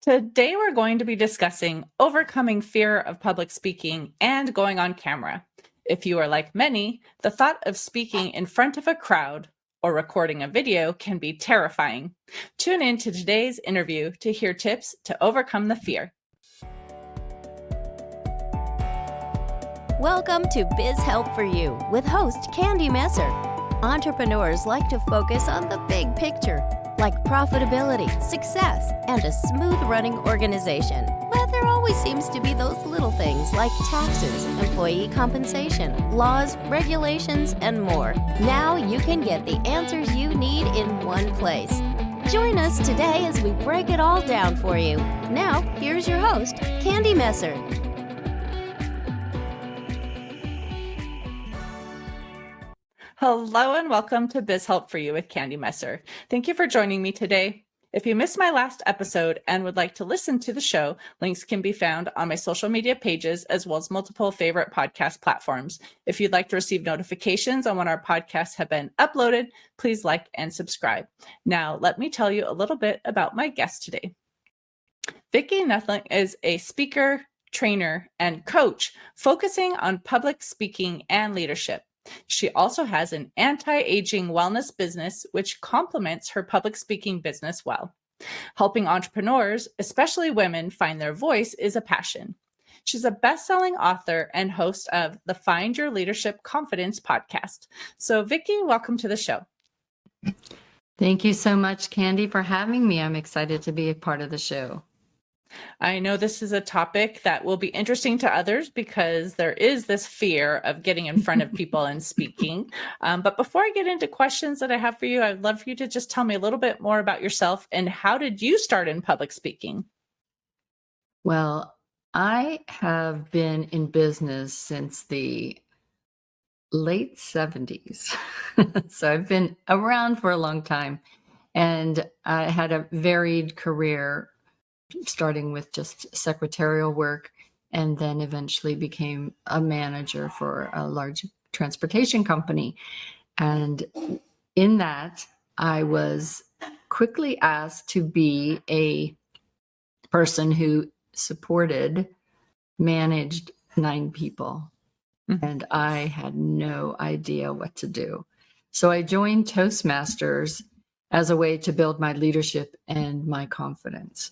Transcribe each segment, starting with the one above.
Today, we're going to be discussing overcoming fear of public speaking and going on camera. If you are like many, the thought of speaking in front of a crowd or recording a video can be terrifying. Tune in to today's interview to hear tips to overcome the fear. Welcome to Biz Help for You with host Candy Messer. Entrepreneurs like to focus on the big picture, like profitability, success, and a smooth-running organization. But there always seems to be those little things like taxes, employee compensation, laws, regulations, and more. Now you can get the answers you need in one place. Join us today as we break it all down for you. Now, here's your host, Candy Messer. Hello and welcome to Biz Help for You with Candy Messer. Thank you for joining me today. If you missed my last episode and would like to listen to the show, links can be found on my social media pages as well as multiple favorite podcast platforms. If you'd like to receive notifications on when our podcasts have been uploaded, please like and subscribe. Now, let me tell you a little bit about my guest today. Vicki Noethling is a speaker, trainer, and coach focusing on public speaking and leadership. She also has an anti-aging wellness business, which complements her public speaking business well. Helping entrepreneurs, especially women, find their voice is a passion. She's a best-selling author and host of the Find Your Leadership Confidence podcast. So, Vicki, welcome to the show. Thank you so much, Candy, for having me. I'm excited to be a part of the show. I know this is a topic that will be interesting to others because there is this fear of getting in front of people and speaking. But before I get into questions that I have for you, I'd love for you to just tell me a little bit more about yourself and how did you start in public speaking? Well, I have been in business since the late 70s. So I've been around for a long time, and I had a varied career, starting with just secretarial work, and then eventually became a manager for a large transportation company. And in that, I was quickly asked to be a person who managed 9 people. Mm-hmm. And I had no idea what to do. So I joined Toastmasters as a way to build my leadership and my confidence.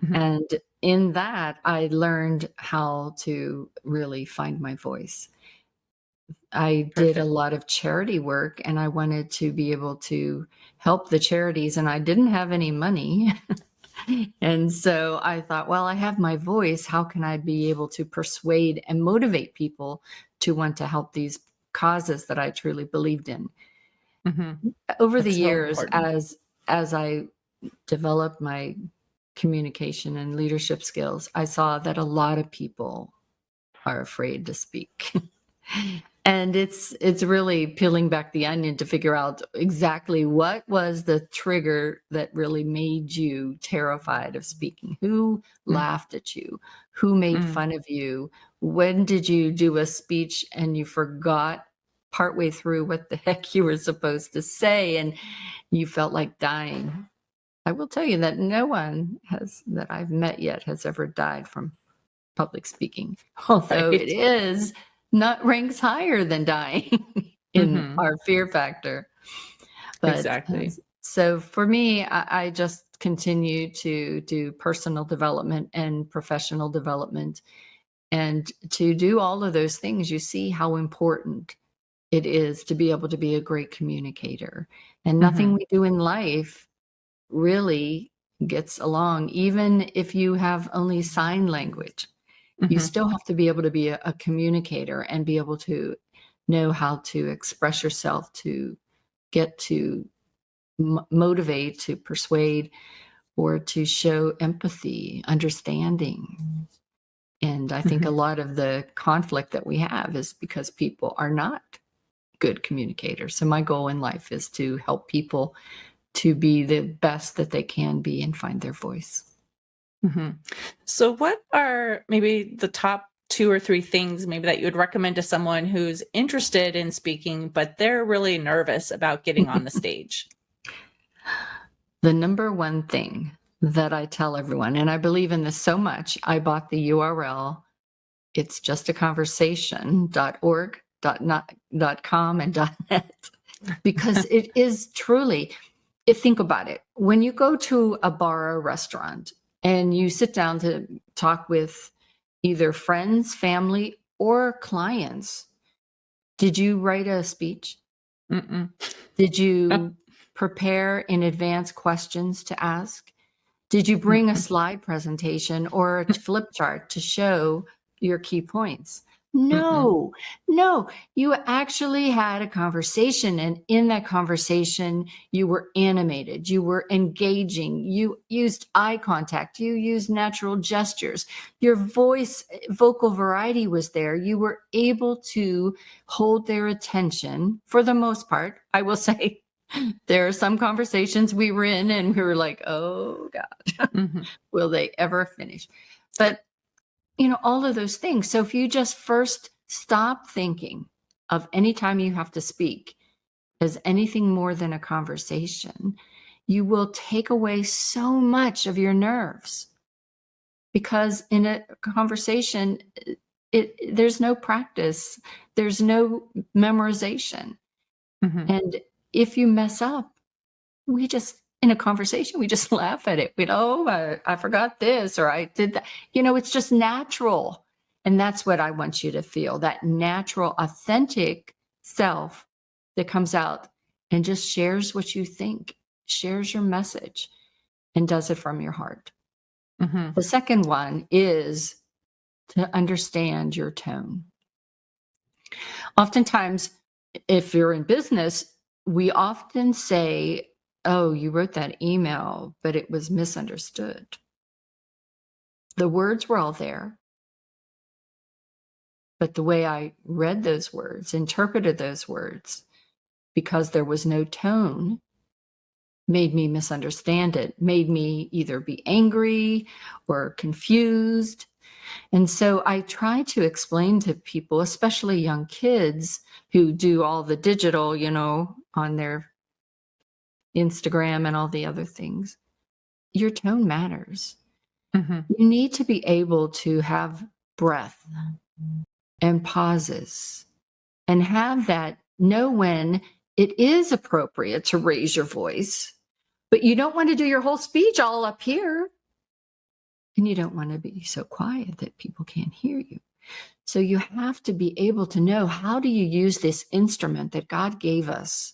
Mm-hmm. And in that, I learned how to really find my voice. I did a lot of charity work, and I wanted to be able to help the charities, and I didn't have any money. And so I thought, well, I have my voice. How can I be able to persuade and motivate people to want to help these causes that I truly believed in? Mm-hmm. Over the years, as I developed my communication and leadership skills, I saw that a lot of people are afraid to speak. And it's really peeling back the onion to figure out exactly what was the trigger that really made you terrified of speaking. Who laughed at you? Who made fun of you? When did you do a speech and you forgot partway through what the heck you were supposed to say and you felt like dying? I will tell you that no one that I've met yet has ever died from public speaking, although it is not ranks higher than dying in our fear factor. But, exactly. So for me, I just continue to do personal development and professional development. And to do all of those things, you see how important it is to be able to be a great communicator. And nothing we do in life really gets along, even if you have only sign language. You still have to be able to be a communicator and be able to know how to express yourself, to get to motivate, to persuade, or to show empathy, understanding. And I think a lot of the conflict that we have is because people are not good communicators. So my goal in life is to help people to be the best that they can be and find their voice. Mm-hmm. So what are maybe the top 2 or 3 things maybe that you would recommend to someone who's interested in speaking, but they're really nervous about getting on the stage? The number one thing that I tell everyone, and I believe in this so much, I bought the URL. It's justaconversation.org, .com, and .net, because it is truly, think about it. When you go to a bar or a restaurant and you sit down to talk with either friends, family, or clients, did you write a speech? Mm-mm. Did you prepare in advance questions to ask? Did you bring a slide presentation or a flip chart to show your key points? No, no. You actually had a conversation, and in that conversation, you were animated, you were engaging, you used eye contact, you used natural gestures, your vocal variety was there. You were able to hold their attention for the most part. I will say, there are some conversations we were in and we were like, oh God, will they ever finish? But, all of those things. So if you just first stop thinking of any time you have to speak as anything more than a conversation, you will take away so much of your nerves. Because in a conversation, there's no practice, there's no memorization. And if you mess up, in a conversation, we just laugh at it. I forgot this, or I did that. It's just natural. And that's what I want you to feel, that natural, authentic self that comes out and just shares what you think, shares your message, and does it from your heart. The second one is to understand your tone. Oftentimes, if you're in business, we often say, oh, you wrote that email, but it was misunderstood. The words were all there, but the way I read those words, interpreted those words, because there was no tone, made me misunderstand it, made me either be angry or confused. And so I try to explain to people, especially young kids who do all the digital, on their Instagram and all the other things, your tone matters. You need to be able to have breath and pauses and have that, know when it is appropriate to raise your voice, but you don't want to do your whole speech all up here. And you don't want to be so quiet that people can't hear you. So you have to be able to know, how do you use this instrument that God gave us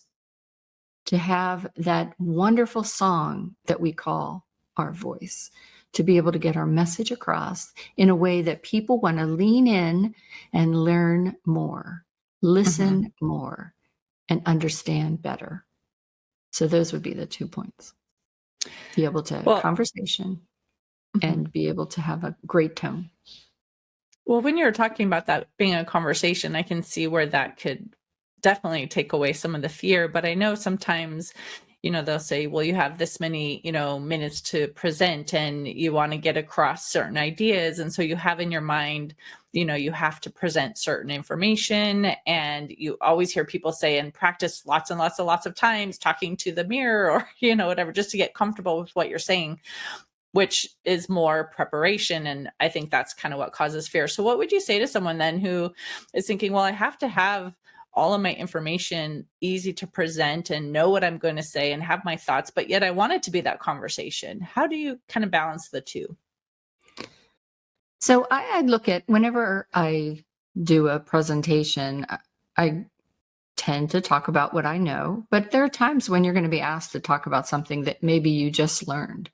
to have that wonderful song that we call our voice, to be able to get our message across in a way that people want to lean in and learn more, listen more, and understand better. So those would be the 2 points. Be able to have conversation and be able to have a great tone. Well, when you're talking about that being a conversation, I can see where that could definitely take away some of the fear. But I know sometimes, they'll say, well, you have this many, minutes to present and you want to get across certain ideas. And so you have in your mind, you have to present certain information. And you always hear people say, and practice lots and lots of times talking to the mirror or, whatever, just to get comfortable with what you're saying, which is more preparation. And I think that's kind of what causes fear. So what would you say to someone then who is thinking, well, I have to have all of my information easy to present and know what I'm going to say and have my thoughts, but yet I want it to be that conversation? How do you kind of balance the two? So I look at, whenever I do a presentation, I tend to talk about what I know, but there are times when you're going to be asked to talk about something that maybe you just learned.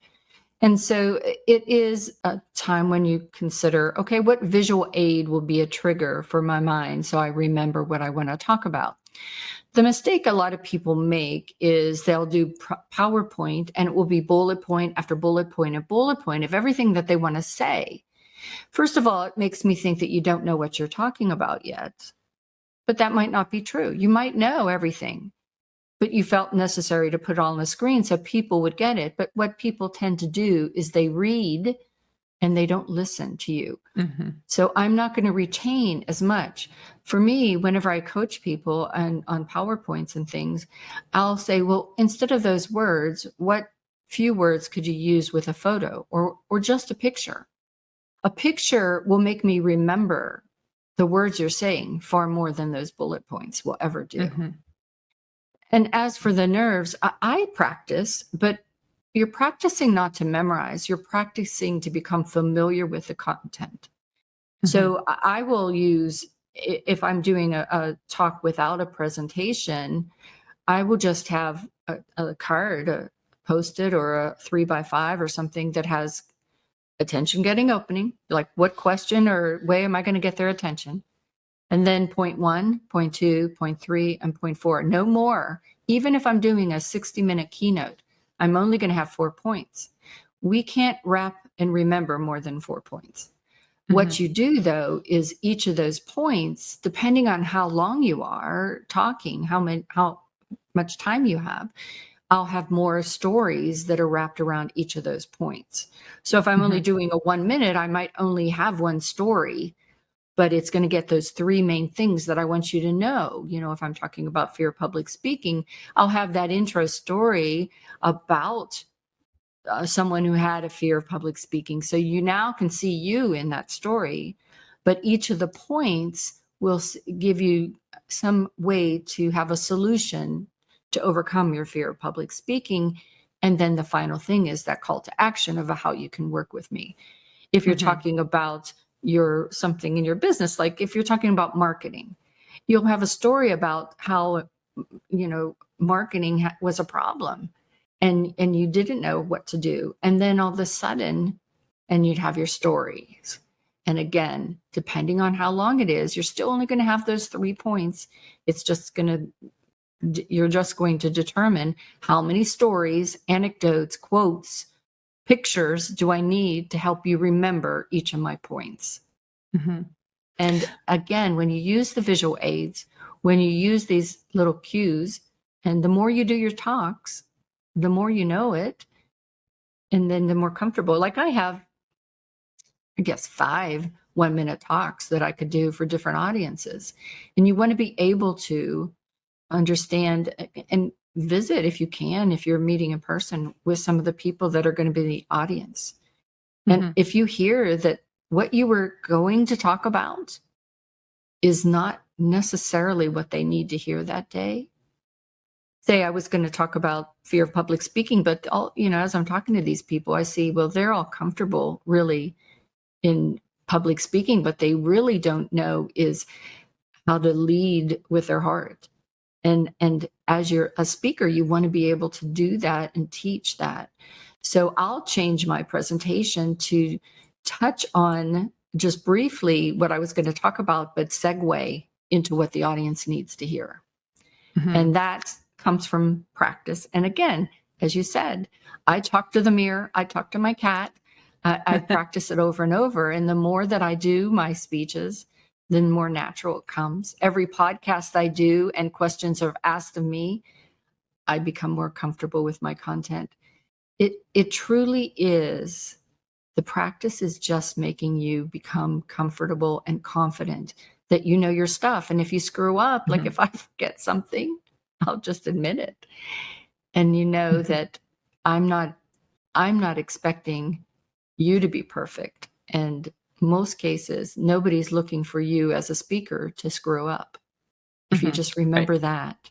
And so it is a time when you consider, okay, what visual aid will be a trigger for my mind so I remember what I want to talk about? The mistake a lot of people make is they'll do PowerPoint and it will be bullet point after bullet point and bullet point of everything that they want to say. First of all, it makes me think that you don't know what you're talking about yet, but that might not be true. You might know everything, but you felt necessary to put it all on the screen so people would get it. But what people tend to do is they read and they don't listen to you. So I'm not going to retain as much. For me, whenever I coach people on PowerPoints and things, I'll say, well, instead of those words, what few words could you use with a photo or just a picture? A picture will make me remember the words you're saying far more than those bullet points will ever do. Mm-hmm. And as for the nerves, I practice, but you're practicing not to memorize. You're practicing to become familiar with the content. So I will use, if I'm doing a talk without a presentation, I will just have a card, a Post-it or a 3x5 or something that has attention getting opening, like what question or way am I going to get their attention? And then point 1, point 2, point 3, and point 4. No more. Even if I'm doing a 60-minute keynote, I'm only going to have 4 points. We can't wrap and remember more than 4 points. What you do, though, is each of those points, depending on how long you are talking, how much time you have, I'll have more stories that are wrapped around each of those points. So if I'm only doing a 1 minute, I might only have one story, but it's going to get those 3 main things that I want you to know. You know, if I'm talking about fear of public speaking, I'll have that intro story about someone who had a fear of public speaking. So you now can see you in that story, but each of the points will give you some way to have a solution to overcome your fear of public speaking. And then the final thing is that call to action of how you can work with me. If you're talking about something in your business, like if you're talking about marketing, you'll have a story about how, marketing was a problem and you didn't know what to do. And then all of a sudden, and you'd have your stories. And again, depending on how long it is, you're still only going to have those 3 points. You're just going to determine how many stories, anecdotes, quotes, pictures do I need to help you remember each of my points. And again, when you use the visual aids, when you use these little cues, and the more you do your talks, the more you know it, and then the more comfortable. Like I have, I guess, 5 1-minute talks that I could do for different audiences. And you want to be able to understand and visit, if you can, if you're meeting in person, with some of the people that are going to be the audience. And if you hear that what you were going to talk about is not necessarily what they need to hear that day. Say I was going to talk about fear of public speaking, but as I'm talking to these people, I see, well, they're all comfortable really in public speaking, but they really don't know is how to lead with their heart. And as you're a speaker, you want to be able to do that and teach that. So I'll change my presentation to touch on just briefly what I was going to talk about, but segue into what the audience needs to hear. And that comes from practice. And again, as you said, I talk to the mirror, I talk to my cat, I practice it over and over. And the more that I do my speeches, the more natural it comes. Every podcast I do and questions are asked of me, I become more comfortable with my content. It truly is. The practice is just making you become comfortable and confident that you know your stuff. And if you screw up, like if I forget something, I'll just admit it. And you know that I'm not expecting you to be perfect. And most cases, nobody's looking for you as a speaker to screw up. If you just remember that.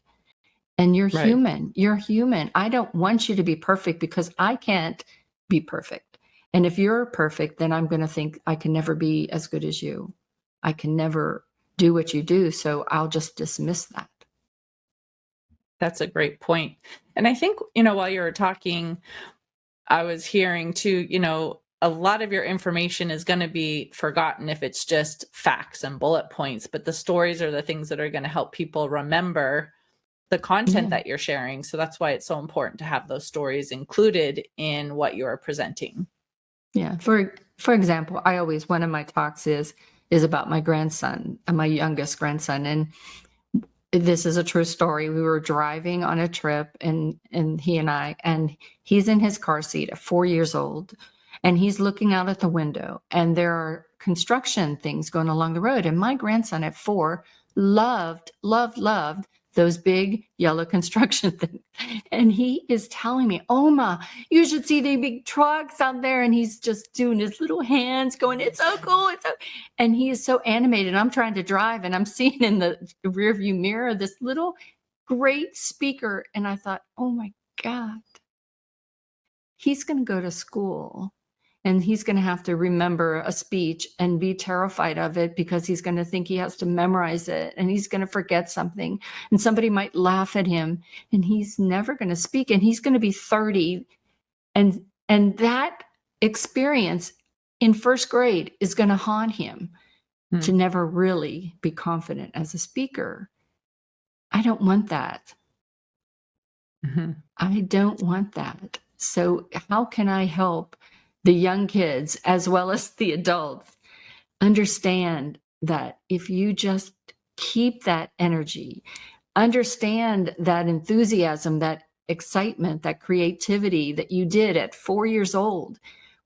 And you're human. You're human. I don't want you to be perfect because I can't be perfect. And if you're perfect, then I'm going to think I can never be as good as you. I can never do what you do. So I'll just dismiss that. That's a great point. And I think, while you were talking, I was hearing too, a lot of your information is going to be forgotten if it's just facts and bullet points, but the stories are the things that are going to help people remember the content that you're sharing. So that's why it's so important to have those stories included in what you're presenting. Yeah. For example, one of my talks is about my grandson, my youngest grandson. And this is a true story. We were driving on a trip and he and I, and he's in his car seat at 4 years old, and he's looking out at the window, and there are construction things going along the road. And my grandson at 4 loved those big yellow construction things. And he is telling me, Oma, you should see the big trucks out there. And he's just doing his little hands going, it's so cool. And he is so animated. I'm trying to drive and I'm seeing in the rearview mirror this little great speaker. And I thought, oh my God, he's going to go to school and he's going to have to remember a speech and be terrified of it because he's going to think he has to memorize it and he's going to forget something and somebody might laugh at him and he's never going to speak and he's going to be 30. And that experience in first grade is going to haunt him to never really be confident as a speaker. I don't want that. I don't want that. So how can I help the young kids as well as the adults understand that if you just keep that energy, understand that enthusiasm, that excitement, that creativity that you did at 4 years old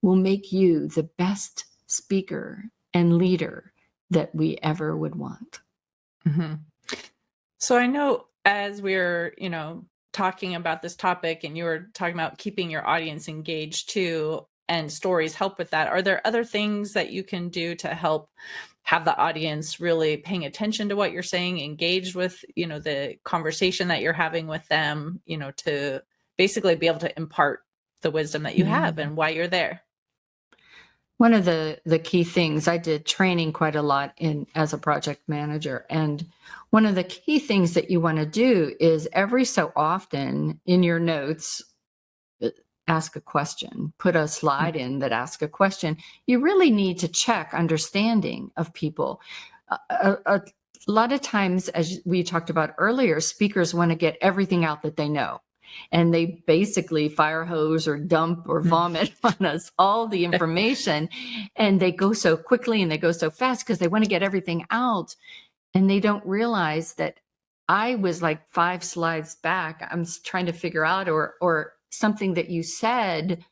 will make you the best speaker and leader that we ever would want. So I know as we're, talking about this topic and you were talking about keeping your audience engaged too, and stories help with that. Are there other things that you can do to help have the audience really paying attention to what you're saying, engaged with, the conversation that you're having with them, to basically be able to impart the wisdom that you have and why you're there? One of the key things, I did training quite a lot as a project manager. And one of the key things that you want to do is every so often in your notes, ask a question, put a slide in that asks a question. You really need to check understanding of people. A lot of times, as we talked about earlier, speakers want to get everything out that they know. And they basically fire hose or dump or vomit on us all the information. And they go so quickly and they go so fast because they want to get everything out. And they don't realize that I was like 5 slides back. I'm trying to figure out or something that you said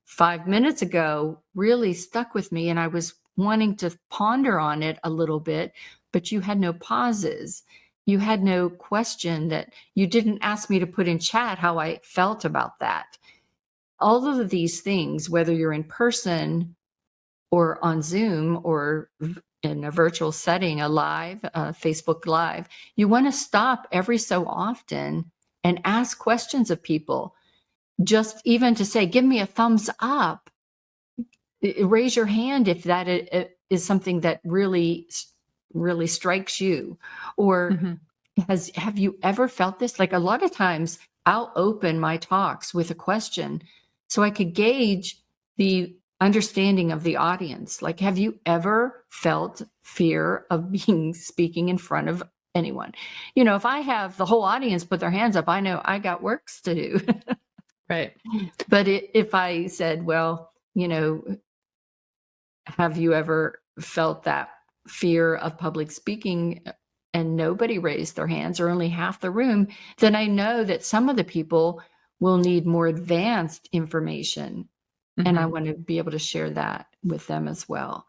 5 minutes ago really stuck with me. And I was wanting to ponder on it a little bit, but you had no pauses. You had no question that you didn't ask me to put in chat how I felt about that. All of these things, whether you're in person or on Zoom or in a virtual setting, a live, Facebook Live, you want to stop every so often and ask questions of people. Just even to say, give me a thumbs up. Raise your hand if that is something that really strikes you. Or have you ever felt this? Like a lot of times I'll open my talks with a question so I could gauge the understanding of the audience. Like, have you ever felt fear of speaking in front of anyone? If I have the whole audience put their hands up, I know I got works to do. Right. But if I said, well, have you ever felt that fear of public speaking and nobody raised their hands or only half the room, then I know that some of the people will need more advanced information. And I want to be able to share that with them as well.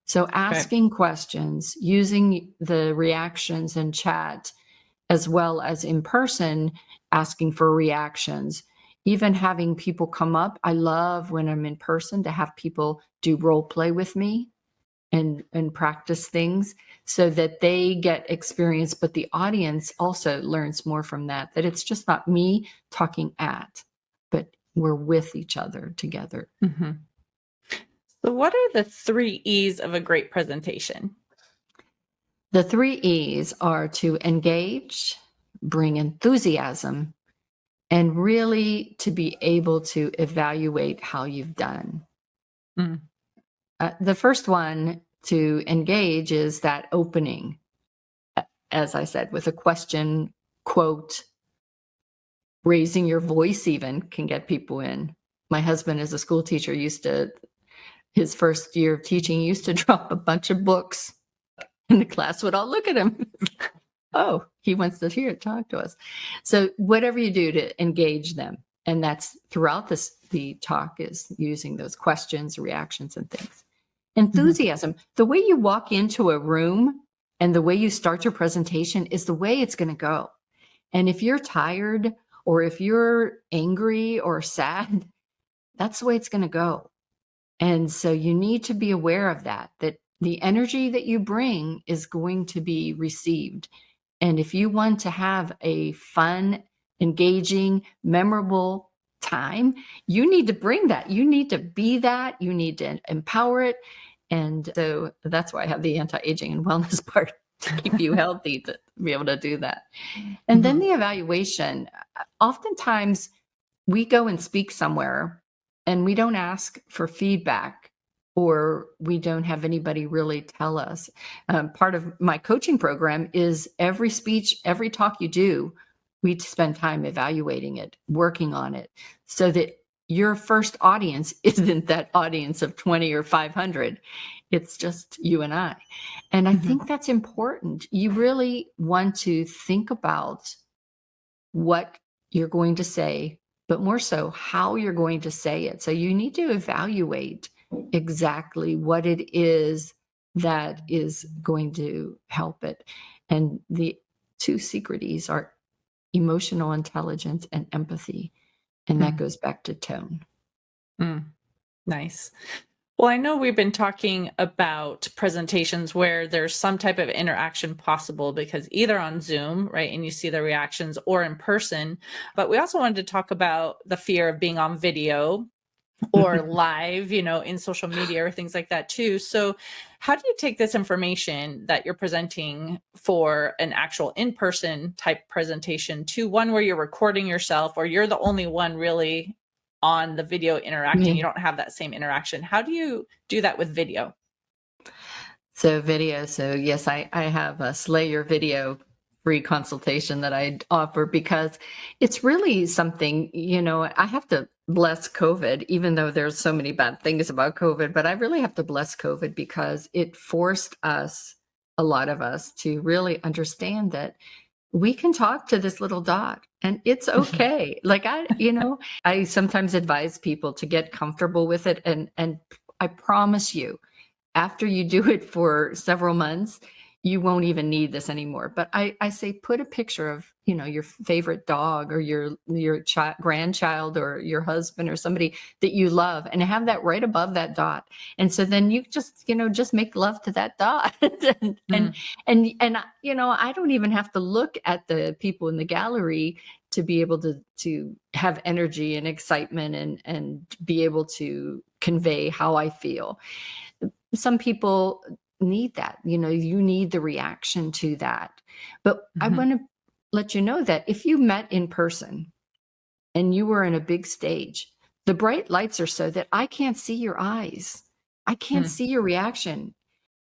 So asking questions, using the reactions in chat, as well as in person, asking for reactions, even having people come up. I love when I'm in person to have people do role play with me and practice things so that they get experience, but the audience also learns more from that it's just not me talking but we're with each other together. So what are the 3 E's of a great presentation? The 3 E's are to engage, bring enthusiasm, and really to be able to evaluate how you've done. The first one, to engage, is that opening, as I said, with a question, quote, raising your voice even can get people in. My husband, as a school teacher, his first year of teaching, used to drop a bunch of books and the class would all look at him. Oh, he wants to talk to us. So whatever you do to engage them, and that's throughout the talk, is using those questions, reactions, and things. Enthusiasm, the way you walk into a room and the way you start your presentation is the way it's going to go. And if you're tired or if you're angry or sad, that's the way it's going to go. And so you need to be aware of that the energy that you bring is going to be received. And if you want to have a fun, engaging, memorable time, you need to bring that. You need to be that. You need to empower it. And so that's why I have the anti-aging and wellness part to keep you healthy, to be able to do that. And then the evaluation. Oftentimes we go and speak somewhere and we don't ask for feedback, or we don't have anybody really tell us. Part of my coaching program is every speech, every talk you do, we spend time evaluating it, working on it, so that your first audience isn't that audience of 20 or 500. It's just you and I. And I think that's important. You really want to think about what you're going to say, but more so how you're going to say it. So you need to evaluate exactly what it is that is going to help it. And the two secret E's are emotional intelligence and empathy. And that goes back to tone. Nice. Well, I know we've been talking about presentations where there's some type of interaction possible, because either on Zoom, right, and you see the reactions, or in person. But we also wanted to talk about the fear of being on video or live, in social media or things like that too. So how do you take this information that you're presenting for an actual in-person type presentation to one where you're recording yourself, or you're the only one really on the video interacting? You don't have that same interaction. How do you do that with video? So video. So yes, I have a Slay Your Video free consultation that I offer, because it's really something, I have to bless COVID, even though there's so many bad things about COVID, but I really have to bless COVID because it forced us, a lot of us, to really understand that we can talk to this little dot and it's okay. I sometimes advise people to get comfortable with it. And I promise you, after you do it for several months, you won't even need this anymore. But I say, put a picture of, your favorite dog, or your grandchild, or your husband, or somebody that you love, and have that right above that dot. And so then you just make love to that dot. and I don't even have to look at the people in the gallery to be able to have energy and excitement and be able to convey how I feel. Some people need that, you need the reaction to that. But I want to let you know that if you met in person and you were in a big stage, the bright lights are so that I can't see your eyes. I can't see your reaction.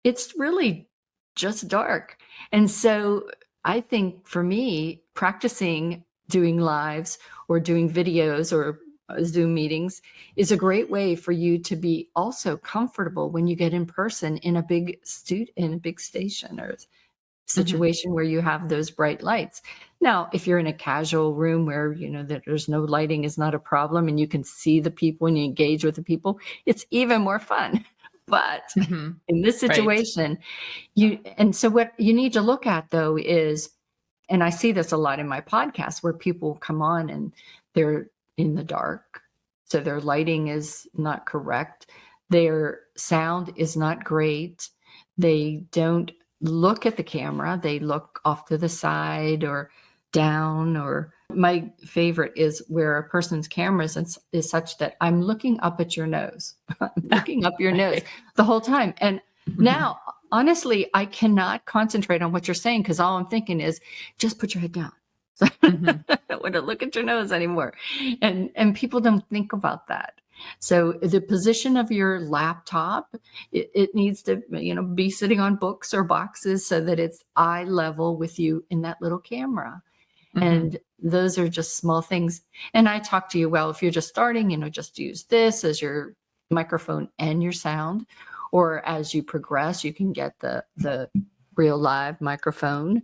It's really just dark. And so I think for me, practicing doing lives or doing videos or Zoom meetings is a great way for you to be also comfortable when you get in person in a big station or situation where you have those bright lights. Now, if you're in a casual room where that there's no lighting is not a problem, and you can see the people and you engage with the people, it's even more fun. But in this situation, so what you need to look at though is, and I see this a lot in my podcast, where people come on and they're in the dark, so their lighting is not correct, their sound is not great, they don't look at the camera, they look off to the side or down. Or my favorite is where a person's camera is such that I'm looking up at your nose. I'm looking up your nose the whole time. And now, honestly, I cannot concentrate on what you're saying, because all I'm thinking is just put your head down. I don't want to look at your nose anymore. And people don't think about that. So the position of your laptop, it needs to, be sitting on books or boxes so that it's eye level with you in that little camera. And those are just small things. And I talk to you, well, if you're just starting, just use this as your microphone and your sound. Or as you progress, you can get the real live microphone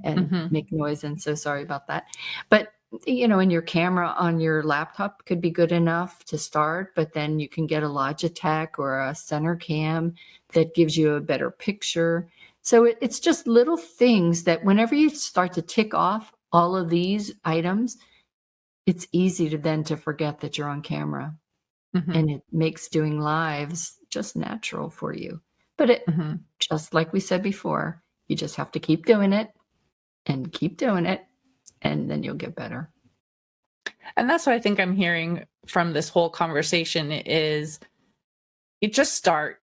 and make noise. And so sorry about that. But, and your camera on your laptop could be good enough to start, but then you can get a Logitech or a center cam that gives you a better picture. So it's just little things that whenever you start to tick off, all of these items, it's easy to then to forget that you're on camera, and it makes doing lives just natural for you. But it, just like we said before, you just have to keep doing it and keep doing it, and then you'll get better. And that's what I think I'm hearing from this whole conversation is you just start,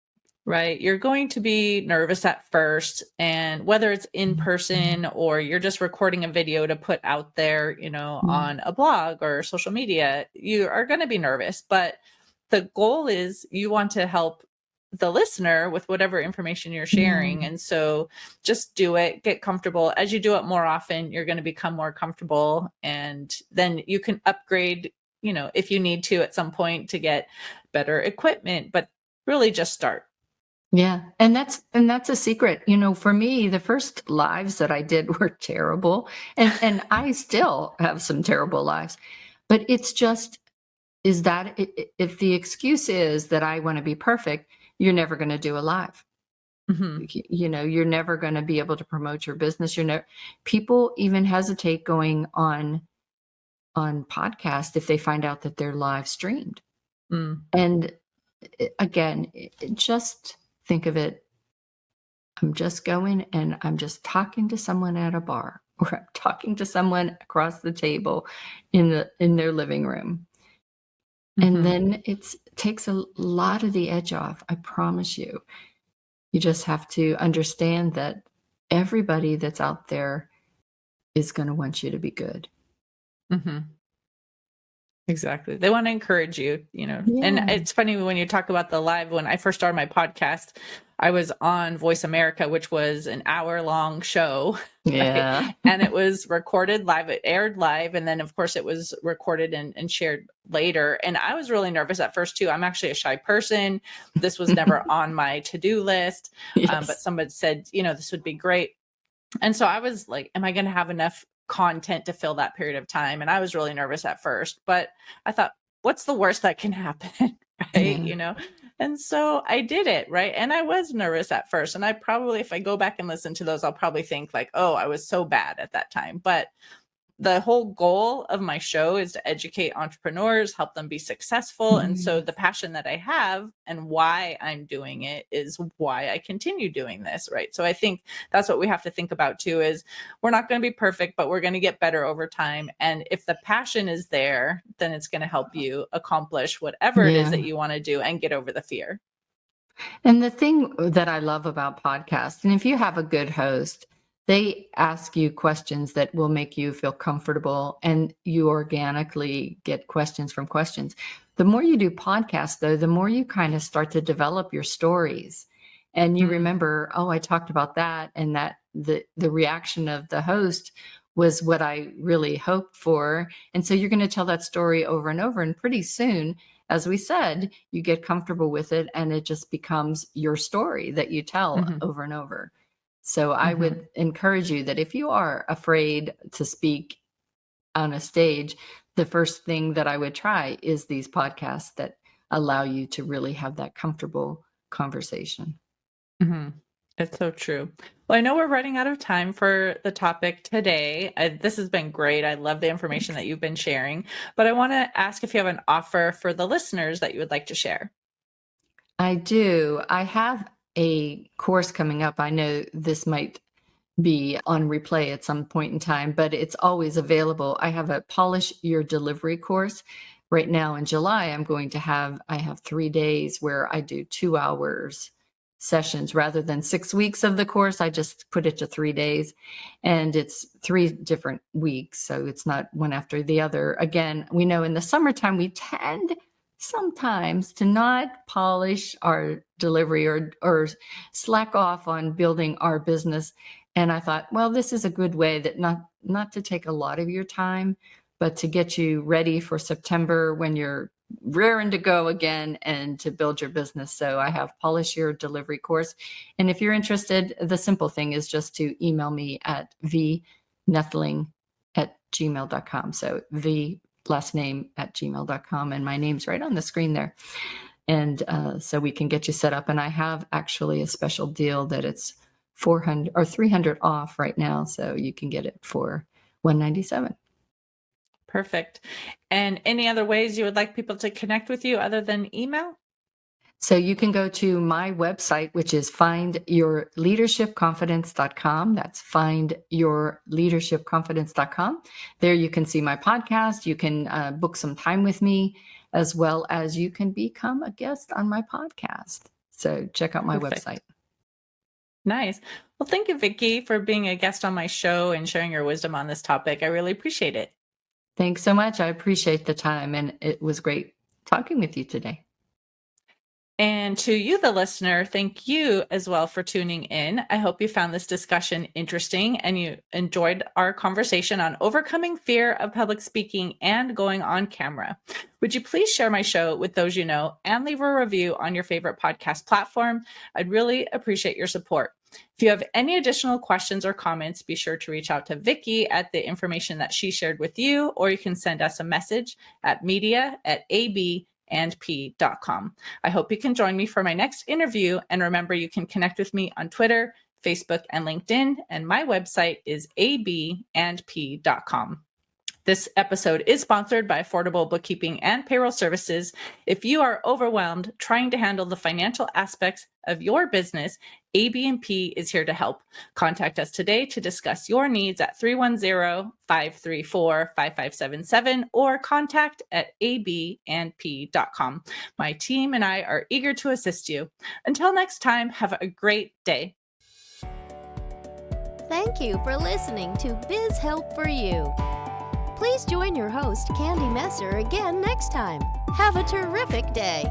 right? You're going to be nervous at first, and whether it's in person or you're just recording a video to put out there, on a blog or social media, you are going to be nervous, but the goal is you want to help the listener with whatever information you're sharing. And so just do it, get comfortable. As you do it more often, you're going to become more comfortable, and then you can upgrade, if you need to at some point to get better equipment, but really just start. Yeah. And that's a secret. For me, the first lives that I did were terrible. And I still have some terrible lives. But it's just, is that if the excuse is that I want to be perfect, you're never going to do a live. You're never going to be able to promote your business. People even hesitate going on podcast if they find out that they're live streamed. And again, just think of it. I'm just going and I'm just talking to someone at a bar, or I'm talking to someone across the table in their living room. And then it takes a lot of the edge off. I promise you. You just have to understand that everybody that's out there is going to want you to be good. Exactly. They want to encourage you, and it's funny when you talk about the live. When I first started my podcast, I was on Voice America, which was an hour-long show. Yeah. Right? And it was recorded live. It aired live. And then, of course, it was recorded and shared later. And I was really nervous at first, too. I'm actually a shy person. This was never on my to-do list. Yes. But somebody said, this would be great. And so I was like, am I going to have enough content to fill that period of time? And I was really nervous at first, but I thought, what's the worst that can happen? Right. Yeah. And so I did it. Right. And I was nervous at first. And I probably, if I go back and listen to those, I'll probably think like, oh, I was so bad at that time. But the whole goal of my show is to educate entrepreneurs, help them be successful. And so the passion that I have and why I'm doing it is why I continue doing this, right? So I think that's what we have to think about too, is we're not going to be perfect, but we're going to get better over time. And if the passion is there, then it's going to help you accomplish whatever it is that you want to do and get over the fear. And the thing that I love about podcasts, and if you have a good host, they ask you questions that will make you feel comfortable, and you organically get questions from questions. The more you do podcasts, though, the more you kind of start to develop your stories. And you remember, oh, I talked about that, and that the reaction of the host was what I really hoped for. And so you're going to tell that story over and over. And pretty soon, as we said, you get comfortable with it, and it just becomes your story that you tell over and over. So I would encourage you that if you are afraid to speak on a stage, the first thing that I would try is these podcasts that allow you to really have that comfortable conversation. It's so true. Well, I know we're running out of time for the topic today. This has been great. I love the information that you've been sharing, but I want to ask if you have an offer for the listeners that you would like to share. I do. I have a course coming up. I know this might be on replay at some point in time, but it's always available. I have a Polish Your Delivery course. Right now in July, I have 3 days where I do 2 hours sessions rather than 6 weeks of the course. I just put it to 3 days, and it's 3 different weeks. So it's not one after the other. Again, we know in the summertime, we tend sometimes to not polish our delivery or slack off on building our business. And I thought, well, this is a good way that not to take a lot of your time, but to get you ready for September when you're raring to go again and to build your business. So I have Polish Your Delivery course. And if you're interested, the simple thing is just to email me at vnoethling@gmail.com. So V last name @gmail.com. And my name's right on the screen there. And so we can get you set up. And I have actually a special deal that it's $400 or $300 off right now. So you can get it for 197. Perfect. And any other ways you would like people to connect with you other than email? So you can go to my website, which is findyourleadershipconfidence.com. That's findyourleadershipconfidence.com. There you can see my podcast. You can book some time with me, as well as you can become a guest on my podcast. So check out my website. Nice. Well, thank you, Vicki, for being a guest on my show and sharing your wisdom on this topic. I really appreciate it. Thanks so much. I appreciate the time, and it was great talking with you today. And to you, the listener, thank you as well for tuning in. I hope you found this discussion interesting and you enjoyed our conversation on overcoming fear of public speaking and going on camera. Would you please share my show with those you know and leave a review on your favorite podcast platform? I'd really appreciate your support. If you have any additional questions or comments, be sure to reach out to Vicki at the information that she shared with you, or you can send us a message at media@abandp.com. I hope you can join me for my next interview. And remember, you can connect with me on Twitter, Facebook, and LinkedIn. And my website is abandp.com. This episode is sponsored by Affordable Bookkeeping and Payroll Services. If you are overwhelmed trying to handle the financial aspects of your business, AB&P is here to help. Contact us today to discuss your needs at 310-534-5577 or contact@abandp.com. My team and I are eager to assist you. Until next time, have a great day. Thank you for listening to Biz Help for You. Please join your host, Candy Messer, again next time. Have a terrific day.